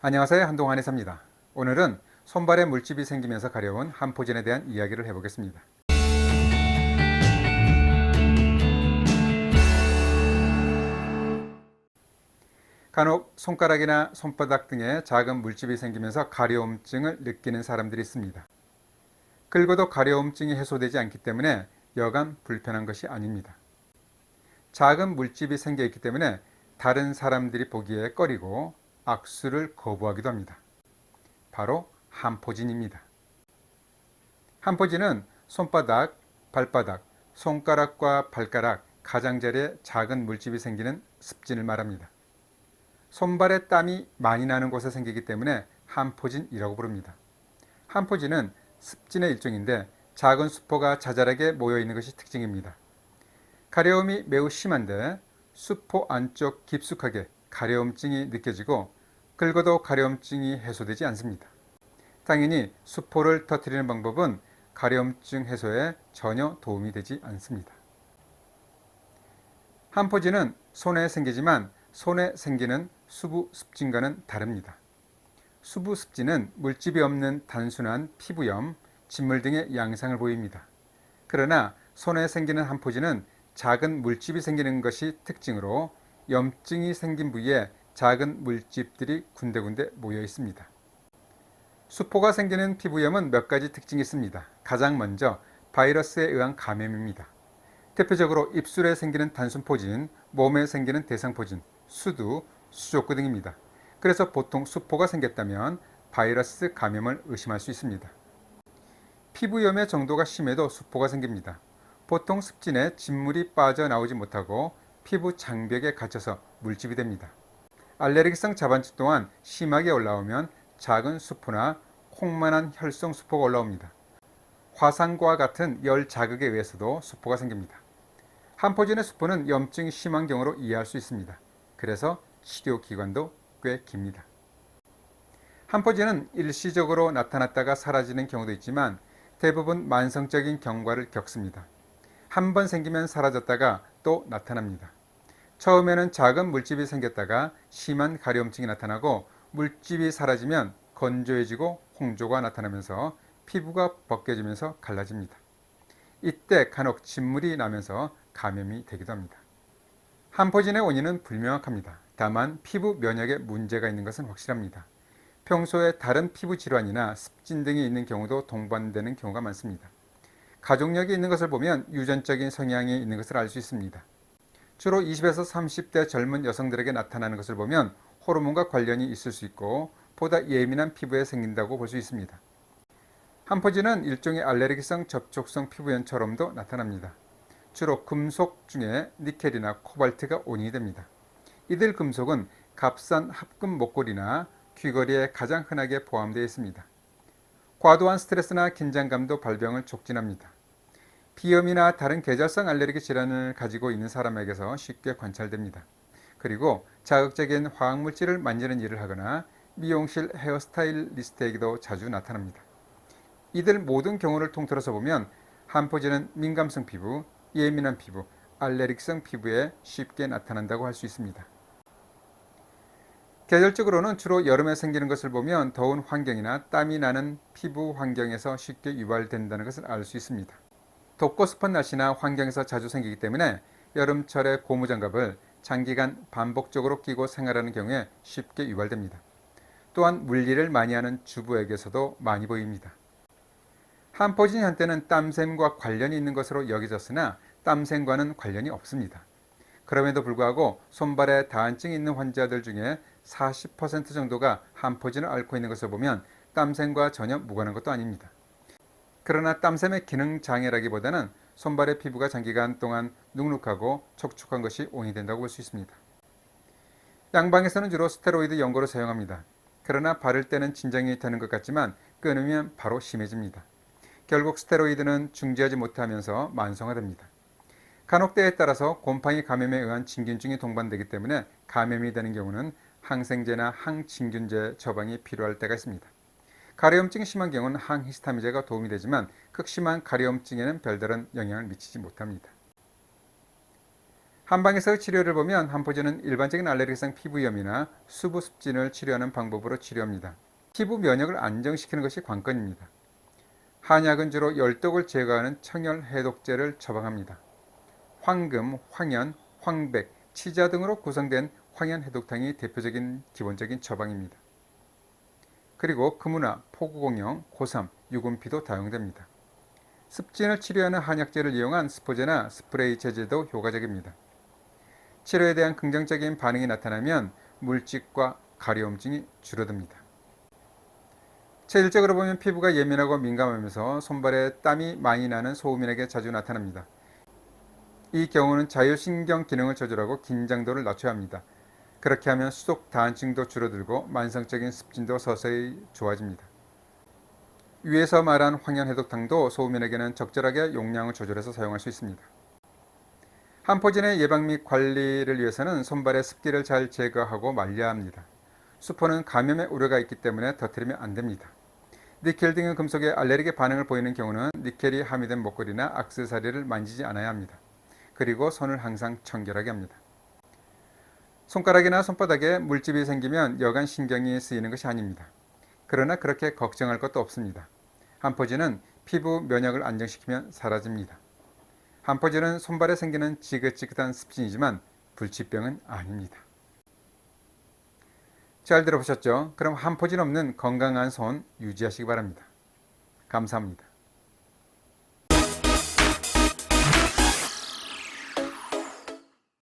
안녕하세요. 한동환 의사입니다. 오늘은 손발에 물집이 생기면서 가려운 한포진에 대한 이야기를 해보겠습니다. 간혹 손가락이나 손바닥 등에 작은 물집이 생기면서 가려움증을 느끼는 사람들이 있습니다. 긁어도 가려움증이 해소되지 않기 때문에 여간 불편한 것이 아닙니다. 작은 물집이 생겨 있기 때문에 다른 사람들이 보기에 꺼리고 악수를 거부하기도 합니다. 바로 한포진입니다. 한포진은 손바닥, 발바닥, 손가락과 발가락, 가장자리에 작은 물집이 생기는 습진을 말합니다. 손발에 땀이 많이 나는 곳에 생기기 때문에 한포진이라고 부릅니다. 한포진은 습진의 일종인데 작은 수포가 자잘하게 모여 있는 것이 특징입니다. 가려움이 매우 심한데 수포 안쪽 깊숙하게 가려움증이 느껴지고 긁어도 가려움증이 해소되지 않습니다. 당연히 수포를 터뜨리는 방법은 가려움증 해소에 전혀 도움이 되지 않습니다. 한포진은 손에 생기지만 손에 생기는 수부습진과는 다릅니다. 수부습진은 물집이 없는 단순한 피부염, 진물 등의 양상을 보입니다. 그러나 손에 생기는 한포진은 작은 물집이 생기는 것이 특징으로 염증이 생긴 부위에 작은 물집들이 군데군데 모여 있습니다. 수포가 생기는 피부염은 몇 가지 특징이 있습니다. 가장 먼저 바이러스에 의한 감염입니다. 대표적으로 입술에 생기는 단순포진, 몸에 생기는 대상포진, 수두, 수족구 등입니다. 그래서 보통 수포가 생겼다면 바이러스 감염을 의심할 수 있습니다. 피부염의 정도가 심해도 수포가 생깁니다. 보통 습진에 진물이 빠져나오지 못하고 피부 장벽에 갇혀서 물집이 됩니다. 알레르기성 자반증 또한 심하게 올라오면 작은 수포나 콩만한 혈성 수포가 올라옵니다. 화상과 같은 열 자극에 의해서도 수포가 생깁니다. 한포진의 수포는 염증이 심한 경우로 이해할 수 있습니다. 그래서 치료 기간도 꽤 깁니다. 한포진은 일시적으로 나타났다가 사라지는 경우도 있지만 대부분 만성적인 경과를 겪습니다. 한 번 생기면 사라졌다가 또 나타납니다. 처음에는 작은 물집이 생겼다가 심한 가려움증이 나타나고 물집이 사라지면 건조해지고 홍조가 나타나면서 피부가 벗겨지면서 갈라집니다. 이때 간혹 진물이 나면서 감염이 되기도 합니다. 한포진의 원인은 불명확합니다. 다만 피부 면역에 문제가 있는 것은 확실합니다. 평소에 다른 피부 질환이나 습진 등이 있는 경우도 동반되는 경우가 많습니다. 가족력이 있는 것을 보면 유전적인 성향이 있는 것을 알 수 있습니다. 주로 20에서 30대 젊은 여성들에게 나타나는 것을 보면 호르몬과 관련이 있을 수 있고 보다 예민한 피부에 생긴다고 볼 수 있습니다. 한포진은 일종의 알레르기성 접촉성 피부염처럼도 나타납니다. 주로 금속 중에 니켈이나 코발트가 원인이 됩니다. 이들 금속은 값싼 합금 목걸이나 귀걸이에 가장 흔하게 포함되어 있습니다. 과도한 스트레스나 긴장감도 발병을 촉진합니다. 비염이나 다른 계절성 알레르기 질환을 가지고 있는 사람에게서 쉽게 관찰됩니다. 그리고 자극적인 화학물질을 만지는 일을 하거나 미용실 헤어스타일리스트에게도 자주 나타납니다. 이들 모든 경우를 통틀어서 보면 한포진은 민감성 피부, 예민한 피부, 알레르기성 피부에 쉽게 나타난다고 할 수 있습니다. 계절적으로는 주로 여름에 생기는 것을 보면 더운 환경이나 땀이 나는 피부 환경에서 쉽게 유발된다는 것을 알 수 있습니다. 덥고 습한 날씨나 환경에서 자주 생기기 때문에 여름철에 고무장갑을 장기간 반복적으로 끼고 생활하는 경우에 쉽게 유발됩니다. 또한 물일을 많이 하는 주부에게서도 많이 보입니다. 한포진 한때는 땀샘과 관련이 있는 것으로 여겨졌으나 땀샘과는 관련이 없습니다. 그럼에도 불구하고 손발에 다한증이 있는 환자들 중에 40% 정도가 한포진을 앓고 있는 것을 보면 땀샘과 전혀 무관한 것도 아닙니다. 그러나 땀샘의 기능 장애라기보다는 손발의 피부가 장기간 동안 눅눅하고 촉촉한 것이 원인이 된다고 볼 수 있습니다. 양방에서는 주로 스테로이드 연고를 사용합니다. 그러나 바를 때는 진정이 되는 것 같지만 끊으면 바로 심해집니다. 결국 스테로이드는 중지하지 못하면서 만성화됩니다. 간혹 때에 따라서 곰팡이 감염에 의한 진균증이 동반되기 때문에 감염이 되는 경우는 항생제나 항진균제 처방이 필요할 때가 있습니다. 가려움증이 심한 경우는 항히스타민제가 도움이 되지만 극심한 가려움증에는 별다른 영향을 미치지 못합니다. 한방에서 치료를 보면 한포진은 일반적인 알레르기성 피부염이나 수부습진을 치료하는 방법으로 치료합니다. 피부 면역을 안정시키는 것이 관건입니다. 한약은 주로 열독을 제거하는 청열 해독제를 처방합니다. 황금, 황연, 황백, 치자 등으로 구성된 황연 해독탕이 대표적인 기본적인 처방입니다. 그리고 금은화, 포구공명, 고삼, 유금피도 다용됩니다. 습진을 치료하는 한약재를 이용한 스포제나 스프레이 제제도 효과적입니다. 치료에 대한 긍정적인 반응이 나타나면 물집과 가려움증이 줄어듭니다. 체질적으로 보면 피부가 예민하고 민감하면서 손발에 땀이 많이 나는 소음인에게 자주 나타납니다. 이 경우는 자율신경 기능을 조절하고 긴장도를 낮춰야 합니다. 그렇게 하면 수족 다한증도 줄어들고 만성적인 습진도 서서히 좋아집니다. 위에서 말한 황연해독탕도 소음인에게는 적절하게 용량을 조절해서 사용할 수 있습니다. 한포진의 예방 및 관리를 위해서는 손발의 습기를 잘 제거하고 말려야 합니다. 수포는 감염의 우려가 있기 때문에 터뜨리면 안 됩니다. 니켈 등의 금속에 알레르기 반응을 보이는 경우는 니켈이 함유된 목걸이나 액세서리를 만지지 않아야 합니다. 그리고 손을 항상 청결하게 합니다. 손가락이나 손바닥에 물집이 생기면 여간 신경이 쓰이는 것이 아닙니다. 그러나 그렇게 걱정할 것도 없습니다. 한포진은 피부 면역을 안정시키면 사라집니다. 한포진은 손발에 생기는 지긋지긋한 습진이지만 불치병은 아닙니다. 잘 들어보셨죠? 그럼 한포진 없는 건강한 손 유지하시기 바랍니다. 감사합니다.